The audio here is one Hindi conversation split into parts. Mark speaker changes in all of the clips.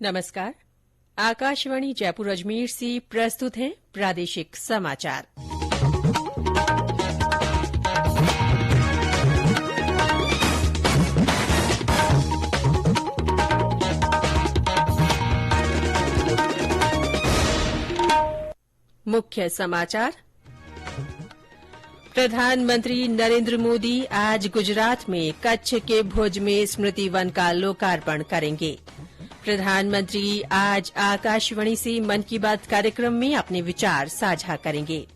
Speaker 1: नमस्कार। आकाशवाणी जयपुर अजमेर से प्रस्तुत हैं प्रादेशिक समाचार। मुख्य समाचार। प्रधानमंत्री नरेंद्र मोदी आज गुजरात में कच्छ के भुज में स्मृति वन का लोकार्पण करेंगे। प्रधानमंत्री आज आकाशवाणी से मन की बात कार्यक्रम में अपने विचार साझा करेंगे।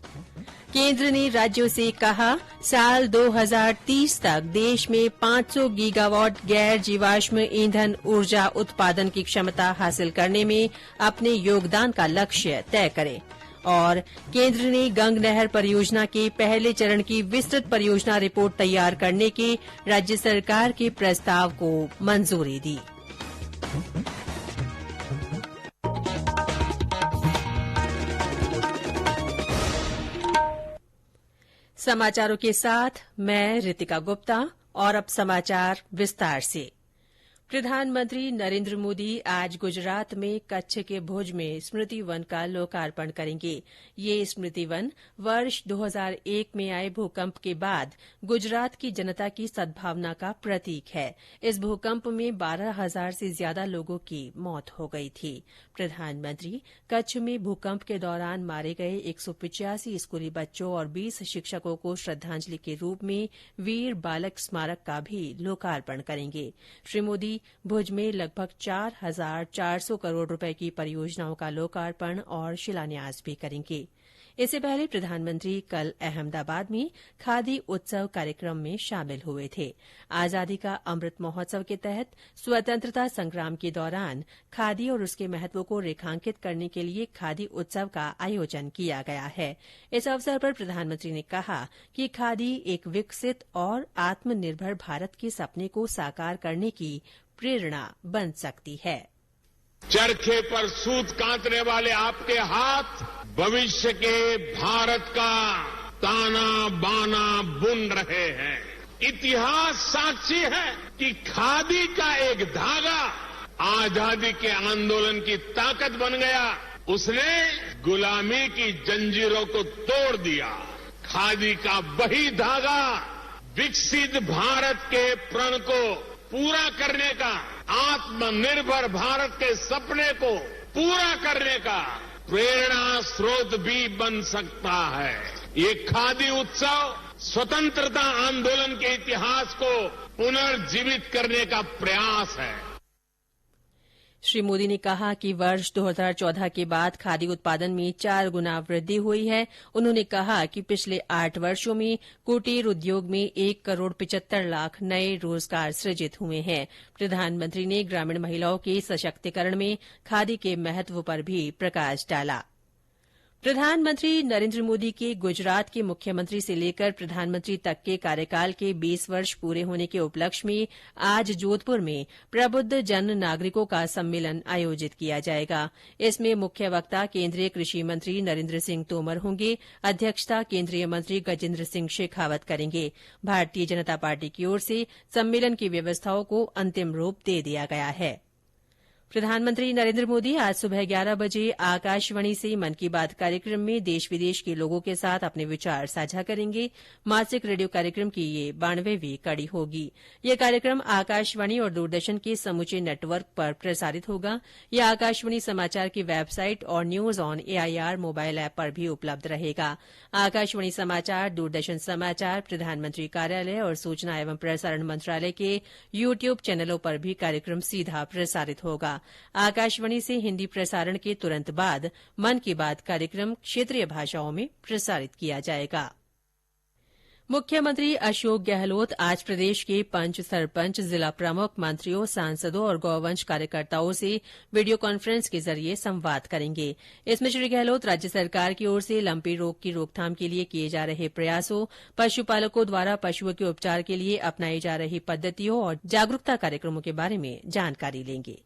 Speaker 1: केंद्र ने राज्यों से कहा, साल 2030 तक देश में 500 गीगावाट गैर जीवाश्म ईंधन ऊर्जा उत्पादन की क्षमता हासिल करने में अपने योगदान का लक्ष्य तय करें। और केंद्र ने गंग नहर परियोजना के पहले चरण की विस्तृत परियोजना रिपोर्ट तैयार करने के राज्य सरकार के प्रस्ताव को मंजूरी दी। समाचारों के साथ मैं रितिका गुप्ता। और अब समाचार विस्तार से। प्रधानमंत्री नरेंद्र मोदी आज गुजरात में कच्छ के भुज में स्मृति वन का लोकार्पण करेंगे। ये स्मृति वन वर्ष 2001 में आए भूकंप के बाद गुजरात की जनता की सद्भावना का प्रतीक है। इस भूकंप में 12,000 से ज्यादा लोगों की मौत हो गई थी। प्रधानमंत्री कच्छ में भूकंप के दौरान मारे गए 185 स्कूली बच्चों और 20 शिक्षकों को श्रद्धांजलि के रूप में वीर बालक स्मारक का भी लोकार्पण करेंगे। श्री मोदी भुज में लगभग 4,400 करोड़ रुपए की परियोजनाओं का लोकार्पण और शिलान्यास भी करेंगे। इससे पहले प्रधानमंत्री कल अहमदाबाद में खादी उत्सव कार्यक्रम में शामिल हुए थे। आजादी का अमृत महोत्सव के तहत स्वतंत्रता संग्राम के दौरान खादी और उसके महत्व को रेखांकित करने के लिए खादी उत्सव का आयोजन किया गया है। इस अवसर पर प्रधानमंत्री ने कहा कि खादी एक विकसित और आत्मनिर्भर भारत के सपने को साकार करने की प्रेरणा बन सकती है।
Speaker 2: चरखे पर सूत कातने वाले आपके हाथ भविष्य के भारत का ताना बाना बुन रहे हैं। इतिहास साक्षी है कि खादी का एक धागा आजादी के आंदोलन की ताकत बन गया। उसने गुलामी की जंजीरों को तोड़ दिया। खादी का वही धागा विकसित भारत के प्रण को पूरा करने का, आत्मनिर्भर भारत के सपने को पूरा करने का प्रेरणा स्रोत भी बन सकता है। ये खादी उत्सव स्वतंत्रता आंदोलन के इतिहास को पुनर्जीवित करने का प्रयास है।
Speaker 1: श्री मोदी ने कहा कि वर्ष 2014 के बाद खादी उत्पादन में 4 गुना वृद्धि हुई है। उन्होंने कहा कि पिछले 8 वर्षों में कुटीर उद्योग में 1 करोड़ 75 लाख नए रोजगार सृजित हुए हैं। प्रधानमंत्री ने ग्रामीण महिलाओं के सशक्तिकरण में खादी के महत्व पर भी प्रकाश डाला। प्रधानमंत्री नरेंद्र मोदी के गुजरात के मुख्यमंत्री से लेकर प्रधानमंत्री तक के कार्यकाल के 20 वर्ष पूरे होने के उपलक्ष्य में आज जोधपुर में प्रबुद्ध जन नागरिकों का सम्मेलन आयोजित किया जाएगा। इसमें मुख्य वक्ता केंद्रीय कृषि मंत्री नरेंद्र सिंह तोमर होंगे। अध्यक्षता केंद्रीय मंत्री गजेंद्र सिंह शेखावत करेंगे। भारतीय जनता पार्टी की ओर से सम्मेलन की व्यवस्थाओं को अंतिम रूप दे दिया गया है। प्रधानमंत्री नरेंद्र मोदी आज सुबह 11 बजे आकाशवाणी से मन की बात कार्यक्रम में देश विदेश के लोगों के साथ अपने विचार साझा करेंगे। मासिक रेडियो कार्यक्रम की ये 92वीं कड़ी होगी। यह कार्यक्रम आकाशवाणी और दूरदर्शन के समूचे नेटवर्क पर प्रसारित होगा। यह आकाशवाणी समाचार की वेबसाइट और news on AIR mobile app पर भी उपलब्ध रहेगा। आकाशवाणी समाचार, दूरदर्शन समाचार, प्रधानमंत्री कार्यालय और सूचना एवं प्रसारण मंत्रालय के यूट्यूब चैनलों पर भी कार्यक्रम सीधा प्रसारित होगा। आकाशवाणी से हिन्दी प्रसारण के तुरंत बाद मन की बात कार्यक्रम क्षेत्रीय भाषाओं में प्रसारित किया जाएगा। मुख्यमंत्री अशोक गहलोत आज प्रदेश के पंच, सरपंच, जिला प्रमुख, मंत्रियों, सांसदों और गौवंश कार्यकर्ताओं से वीडियो कॉन्फ्रेंस के जरिए संवाद करेंगे। इसमें श्री गहलोत राज्य सरकार की ओर से लंपी रोग की रोकथाम के लिए किए जा रहे प्रयासों, पशुपालकों द्वारा पशुओं के उपचार के लिए अपनाई जा रही पद्धतियों और जागरूकता कार्यक्रमों के बारे में जानकारी लेंगे।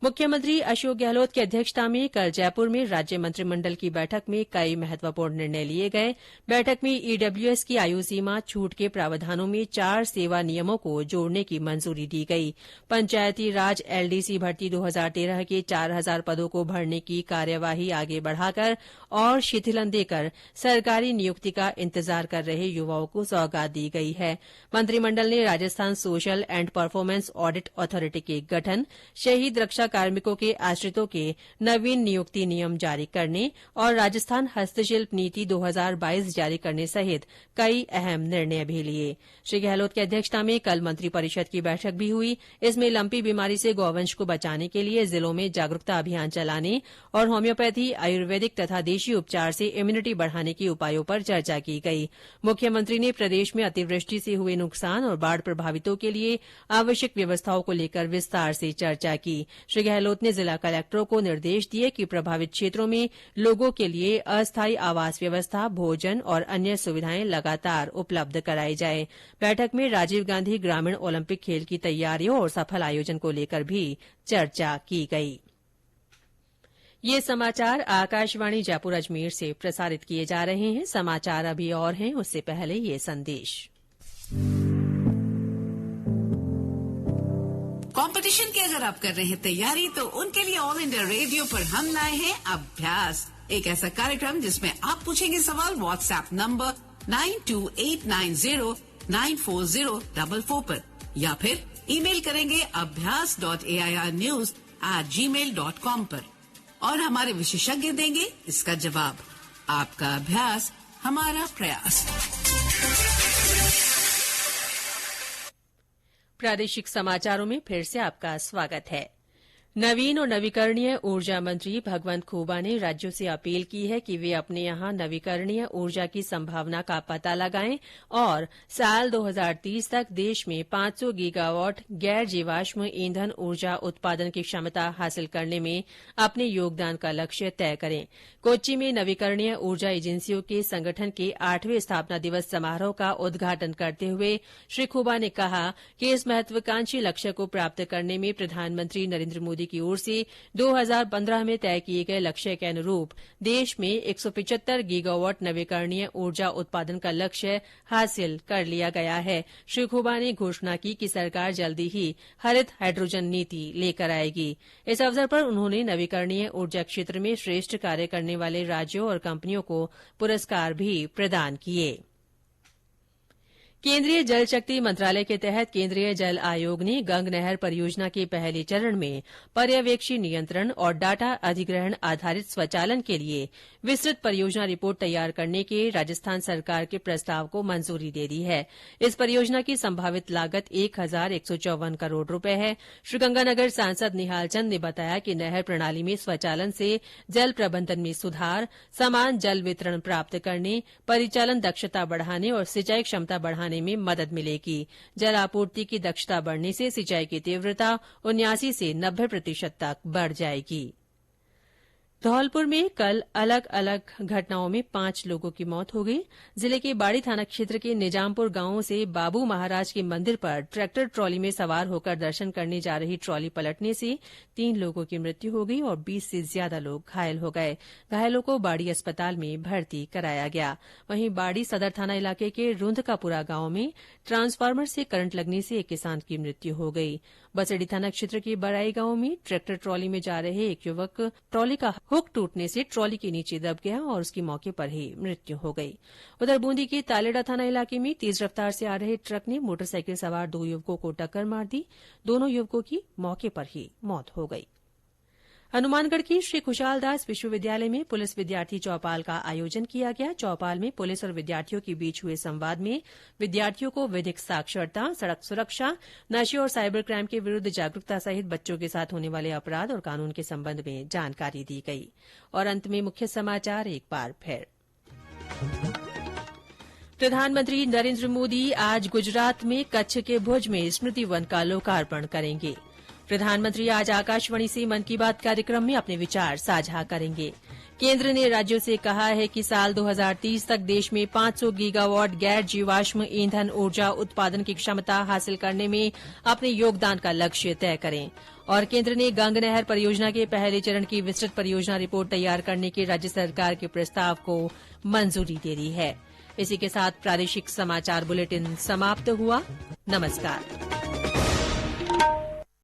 Speaker 1: मुख्यमंत्री अशोक गहलोत की अध्यक्षता में कल जयपुर में राज्य मंत्रिमंडल की बैठक में कई महत्वपूर्ण निर्णय लिए गए। बैठक में ईडब्ल्यूएस की आयु सीमा छूट के प्रावधानों में 4 सेवा नियमों को जोड़ने की मंजूरी दी गई। पंचायती राज एलडीसी भर्ती 2013 के 4000 पदों को भरने की कार्यवाही आगे बढ़ाकर और शिथिलन देकर सरकारी नियुक्ति का इंतजार कर रहे युवाओं को सौगात दी गई है। मंत्रिमंडल ने Rajasthan social and performance audit authority के गठन, शहीद रक्षा कार्मिकों के आश्रितों के नवीन नियुक्ति नियम जारी करने और राजस्थान हस्तशिल्प नीति 2022 जारी करने सहित कई अहम निर्णय भी लिए। श्री गहलोत की अध्यक्षता में कल मंत्रिपरिषद की बैठक भी हुई। इसमें लंपी बीमारी से गौवंश को बचाने के लिए जिलों में जागरूकता अभियान चलाने और होम्योपैथी, आयुर्वेदिक तथा देशी उपचार से इम्यूनिटी बढ़ाने के उपायों पर चर्चा की गई। मुख्यमंत्री ने प्रदेश में अतिवृष्टि से हुए नुकसान और बाढ़ प्रभावितों के लिए आवश्यक व्यवस्थाओं को लेकर विस्तार से चर्चा की। श्री गहलोत ने जिला कलेक्टरों को निर्देश दिए कि प्रभावित क्षेत्रों में लोगों के लिए अस्थायी आवास व्यवस्था, भोजन और अन्य सुविधाएं लगातार उपलब्ध कराई जाए। बैठक में राजीव गांधी ग्रामीण ओलंपिक खेल की तैयारियों और सफल आयोजन को लेकर भी चर्चा की गई। ये समाचार आकाशवाणी जयपुर अजमेर से प्रसारित किए जा रहे हैं। समाचार अभी और हैं, उससे पहले ये संदेश।
Speaker 3: कंपटीशन की अगर आप कर रहे हैं तैयारी, तो उनके लिए ऑल इंडिया रेडियो पर हम लाए हैं अभ्यास, एक ऐसा कार्यक्रम जिसमें आप पूछेंगे सवाल व्हाट्सएप नंबर 9289094044 पर, या फिर ईमेल करेंगे abhyas.airnews@gmail.com पर, और हमारे विशेषज्ञ देंगे इसका जवाब। आपका अभ्यास हमारा प्रयास।
Speaker 1: प्रादेशिक समाचारों में फिर से आपका स्वागत है। नवीन और नवीकरणीय ऊर्जा मंत्री भगवंत खूबा ने राज्यों से अपील की है कि वे अपने यहां नवीकरणीय ऊर्जा की संभावना का पता लगाएं और साल 2030 तक देश में 500 गीगावाट गैर जीवाश्म ईंधन ऊर्जा उत्पादन की क्षमता हासिल करने में अपने योगदान का लक्ष्य तय करें। कोच्चि में नवीकरणीय ऊर्जा एजेंसियों के संगठन के 8वें स्थापना दिवस समारोह का उद्घाटन करते हुए श्री खूबा ने कहा कि इस महत्वाकांक्षी लक्ष्य को प्राप्त करने में प्रधानमंत्री नरेंद्र मोदी की ओर से 2015 में तय किए गए लक्ष्य के अनुरूप देश में 175 गीगावाट नवीकरणीय ऊर्जा उत्पादन का लक्ष्य हासिल कर लिया गया है। श्री खूबा ने घोषणा की कि सरकार जल्दी ही हरित हाइड्रोजन नीति लेकर आएगी। इस अवसर पर उन्होंने नवीकरणीय ऊर्जा क्षेत्र में श्रेष्ठ कार्य करने वाले राज्यों और कंपनियों को पुरस्कार भी प्रदान किए। केंद्रीय जल शक्ति मंत्रालय के तहत केंद्रीय जल आयोग ने गंग नहर परियोजना के पहले चरण में पर्यवेक्षी नियंत्रण और डाटा अधिग्रहण आधारित स्वचालन के लिए विस्तृत परियोजना रिपोर्ट तैयार करने के राजस्थान सरकार के प्रस्ताव को मंजूरी दे दी है। इस परियोजना की संभावित लागत 1154 करोड़ रुपए है। श्रीगंगानगर सांसद निहाल चंद ने बताया कि नहर प्रणाली में स्वचालन से जल प्रबंधन में सुधार, समान जल वितरण प्राप्त करने, परिचालन दक्षता बढ़ाने और सिंचाई क्षमता बढ़ाने में मदद मिलेगी। जल आपूर्ति की दक्षता बढ़ने से सिंचाई की तीव्रता 79 से 90% तक बढ़ जाएगी। धौलपुर में कल अलग अलग घटनाओं में 5 लोगों की मौत हो गई। जिले के बाड़ी थाना क्षेत्र के निजामपुर गांव से बाबू महाराज के मंदिर पर ट्रैक्टर ट्रॉली में सवार होकर दर्शन करने जा रही ट्रॉली पलटने से 3 लोगों की मृत्यु हो गई और 20 से ज्यादा लोग घायल हो गए। घायलों को बाड़ी अस्पताल में भर्ती कराया गया। वहीं बाड़ी सदर थाना इलाके के रुंधकापुरा गांव में ट्रांसफार्मर से करंट लगने से एक किसान की मृत्यु हो गई। बसेड़ी थाना क्षेत्र के बराई गांव में ट्रैक्टर ट्रॉली में जा रहे एक युवक ट्रॉली का हुक टूटने से ट्रॉली के नीचे दब गया और उसकी मौके पर ही मृत्यु हो गई। उधर बूंदी के तालेड़ा थाना इलाके में तेज रफ्तार से आ रहे ट्रक ने मोटरसाइकिल सवार 2 युवकों को टक्कर मार दी। दोनों युवकों की मौके पर ही मौत हो गई। हनुमानगढ़ के श्री खुशहाल दास विश्वविद्यालय में पुलिस विद्यार्थी चौपाल का आयोजन किया गया। चौपाल में पुलिस और विद्यार्थियों के बीच हुए संवाद में विद्यार्थियों को विधिक साक्षरता, सड़क सुरक्षा, नशे और साइबर क्राइम के विरूद्ध जागरूकता सहित बच्चों के साथ होने वाले अपराध और कानून के संबंध में जानकारी दी गई। और अंत में मुख्य समाचार एक बार फिर। प्रधानमंत्री नरेंद्र मोदी आज गुजरात में कच्छ के भुज में स्मृति वन का लोकार्पण करेंगे। प्रधानमंत्री आज आकाशवाणी से मन की बात कार्यक्रम में अपने विचार साझा करेंगे। केंद्र ने राज्यों से कहा है कि साल 2030 तक देश में 500 गीगावाट गैर जीवाश्म ईंधन ऊर्जा उत्पादन की क्षमता हासिल करने में अपने योगदान का लक्ष्य तय करें। और केंद्र ने गंग नहर परियोजना के पहले चरण की विस्तृत परियोजना रिपोर्ट तैयार करने के राज्य सरकार के प्रस्ताव को मंजूरी दे दी है। इसी के साथ प्रादेशिक समाचार बुलेटिन समाप्त हुआ। नमस्कार।